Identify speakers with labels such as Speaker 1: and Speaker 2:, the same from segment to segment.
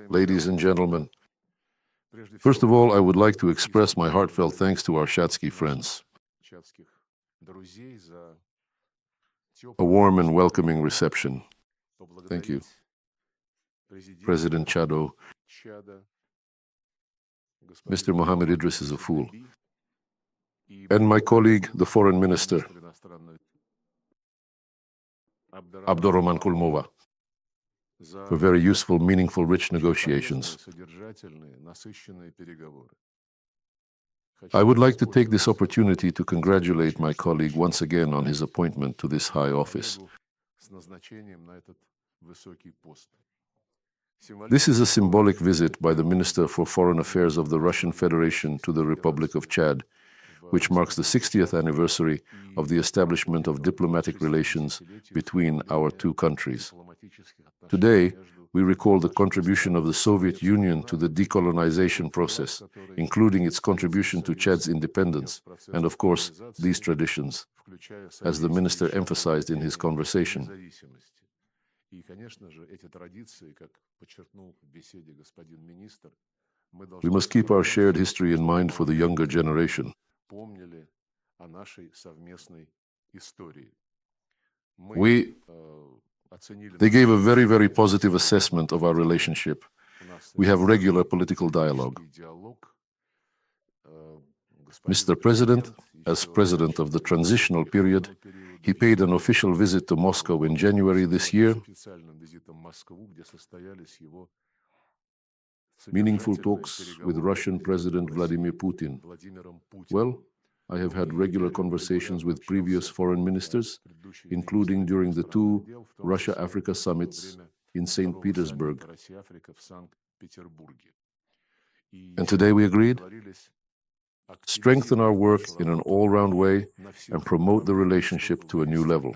Speaker 1: Ladies and gentlemen, first of all, I would like to express my heartfelt thanks to our Shatsky friends. A warm and welcoming reception. Thank you. President Chado, Mr. Mohammed Idris is a fool. And my colleague, the Foreign Minister, Abdurrahman Kulmova, for very useful, meaningful, rich negotiations. I would like to take this opportunity to congratulate my colleague once again on his appointment to this high office. This is a symbolic visit by the Minister for Foreign Affairs of the Russian Federation to the Republic of Chad, which marks the 60th anniversary of the establishment of diplomatic relations between our two countries. Today, we recall the contribution of the Soviet Union to the decolonization process, including its contribution to Chad's independence, and of course, these traditions, as the minister emphasized in his conversation. We must keep our shared history in mind for the younger generation. They gave a very, very positive assessment of our relationship. We have regular political dialogue. Mr. President, as president of the transitional period, he paid an official visit to Moscow in January this year. Meaningful talks with Russian President Vladimir Putin. Well, I have had regular conversations with previous foreign ministers, including during the two Russia-Africa summits in St. Petersburg. And today we agreed strengthen our work in an all-round way and promote the relationship to a new level.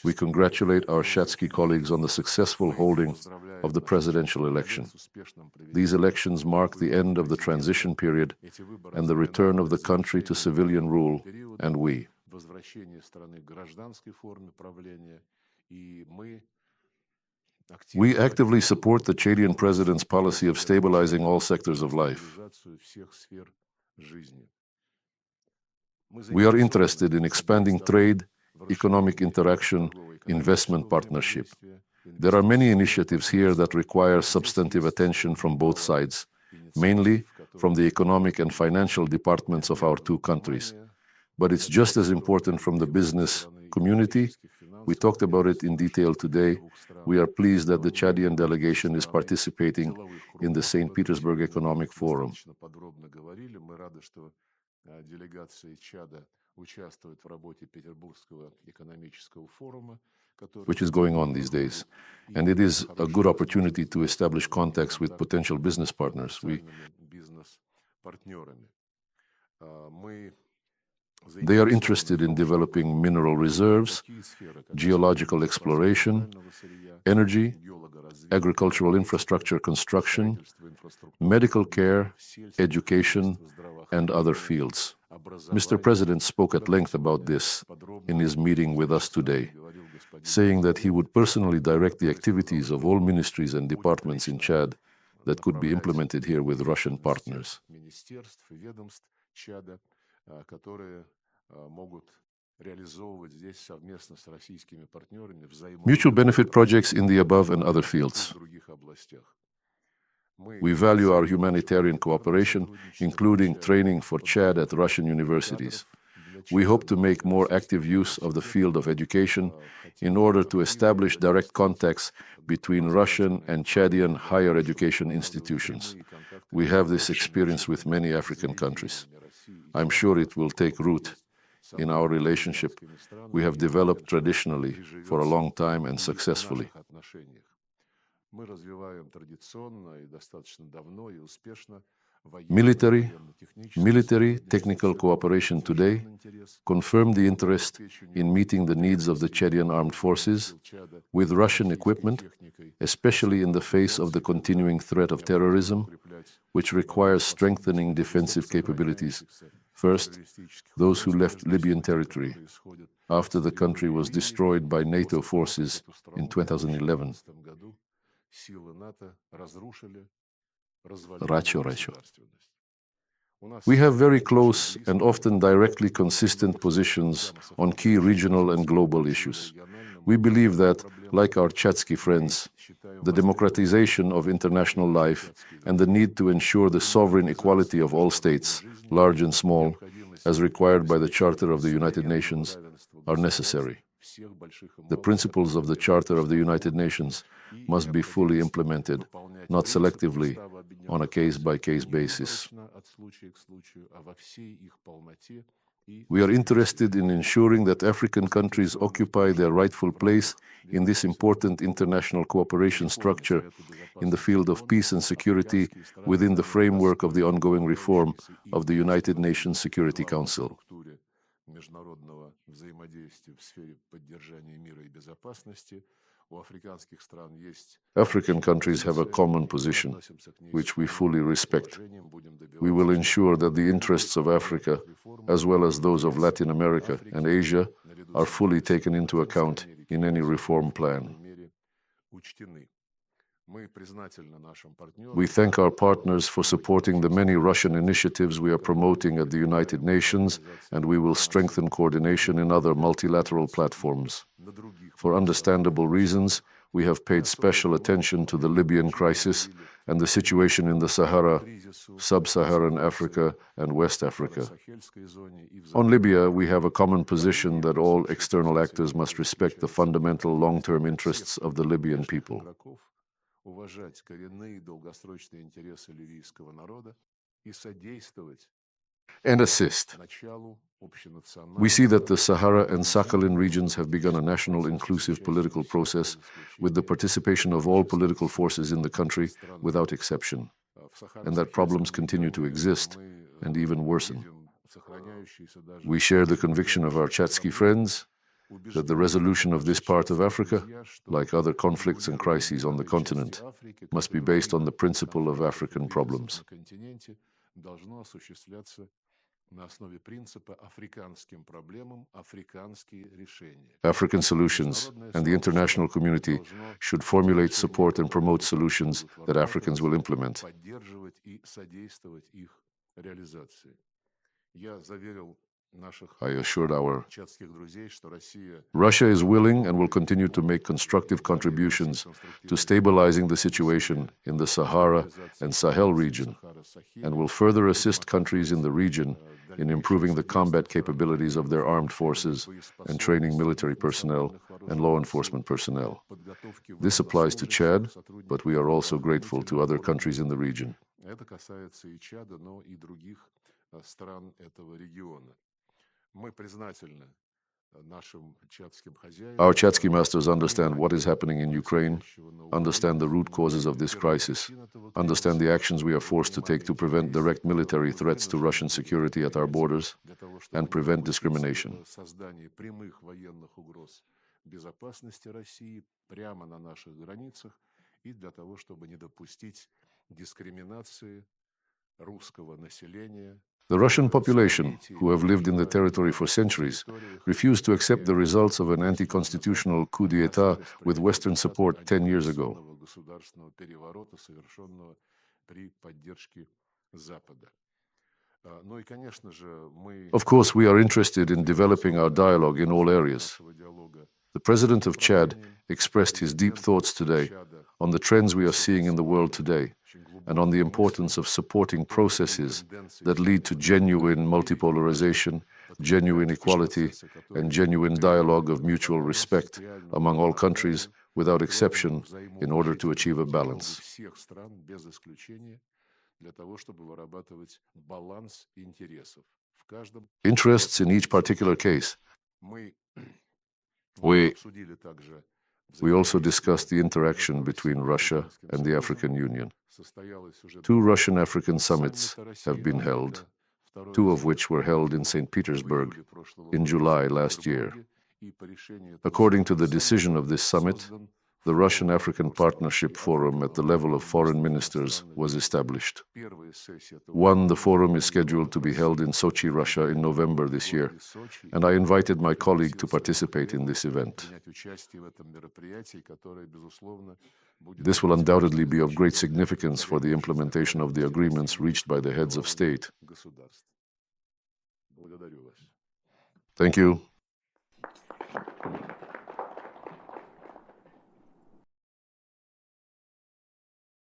Speaker 1: We congratulate our Shatsky colleagues on the successful holding of the presidential election. These elections mark the end of the transition period and the return of the country to civilian rule, and we actively support the Chadian president's policy of stabilizing all sectors of life. We are interested in expanding trade, economic interaction, investment partnership. There are many initiatives here that require substantive attention from both sides, mainly from the economic and financial departments of our two countries. But it's just as important from the business community. We talked about it in detail today. We are pleased that the Chadian delegation is participating in the St. Petersburg Economic Forum, which is going on these days. And it is a good opportunity to establish contacts with potential business partners. They are interested in developing mineral reserves, geological exploration, energy, agricultural infrastructure construction, medical care, education, and other fields. Mr. President spoke at length about this in his meeting with us today, saying that he would personally direct the activities of all ministries and departments in Chad that could be implemented here with Russian partners. Mutual benefit projects in the above and other fields. We value our humanitarian cooperation, including training for Chad at Russian universities. We hope to make more active use of the field of education in order to establish direct contacts between Russian and Chadian higher education institutions. We have this experience with many African countries. I'm sure it will take root in our relationship we have developed traditionally for a long time and successfully. Military technical cooperation today confirmed the interest in meeting the needs of the Chadian armed forces with Russian equipment, especially in the face of the continuing threat of terrorism, which requires strengthening defensive capabilities. First, those who left Libyan territory after the country was destroyed by NATO forces in 2011. Рачо. We have very close and often directly consistent positions on key regional and global issues. We believe that, like our Chatsky friends, the democratization of international life and the need to ensure the sovereign equality of all states, large and small, as required by the Charter of the United Nations, are necessary. The principles of the Charter of the United Nations must be fully implemented, not selectively, on a case-by-case basis. We are interested in ensuring that African countries occupy their rightful place in this important international cooperation structure in the field of peace and security within the framework of the ongoing reform of the United Nations Security Council. African countries have a common position, which we fully respect. We will ensure that the interests of Africa, as well as those of Latin America and Asia, are fully taken into account in any reform plan. We thank our partners for supporting the many Russian initiatives we are promoting at the United Nations, and we will strengthen coordination in other multilateral platforms. For understandable reasons, we have paid special attention to the Libyan crisis and the situation in the Sahara, Sub-Saharan Africa, and West Africa. On Libya, we have a common position that all external actors must respect the fundamental long-term interests of the Libyan people and assist. We see that the Sahara and Sakhalin regions have begun a national inclusive political process with the participation of all political forces in the country without exception, and that problems continue to exist and even worsen. We share the conviction of our Chatsky friends that the resolution of this part of Africa, like other conflicts and crises on the continent, must be based on the principle of African problems. African solutions and the international community should formulate, support, and promote solutions that Africans will implement. I assured our Russia is willing and will continue to make constructive contributions to stabilizing the situation in the Sahara and Sahel region, and will further assist countries in the region in improving the combat capabilities of their armed forces and training military personnel and law enforcement personnel. This applies to Chad, but we are also grateful to other countries in the region. Our Chatsky masters understand what is happening in Ukraine, understand the root causes of this crisis, understand the actions we are forced to take to prevent direct military threats to Russian security at our borders, and prevent discrimination. The Russian population, who have lived in the territory for centuries, refused to accept the results of an anti-constitutional coup d'etat with Western support 10 years ago. Of course, we are interested in developing our dialogue in all areas. The President of Chad expressed his deep thoughts today on the trends we are seeing in the world today, and on the importance of supporting processes that lead to genuine multipolarization, genuine equality, and genuine dialogue of mutual respect among all countries without exception in order to achieve a balance. Interests in each particular case. We also discussed the interaction between Russia and the African Union. 2 Russian-African summits have been held, 2 of which were held in St. Petersburg in July last year. According to the decision of this summit, the Russian-African Partnership Forum at the level of foreign ministers was established. The forum is scheduled to be held in Sochi, Russia in November this year, and I invited my colleague to participate in this event. This will undoubtedly be of great significance for the implementation of the agreements reached by the heads of state. Thank you.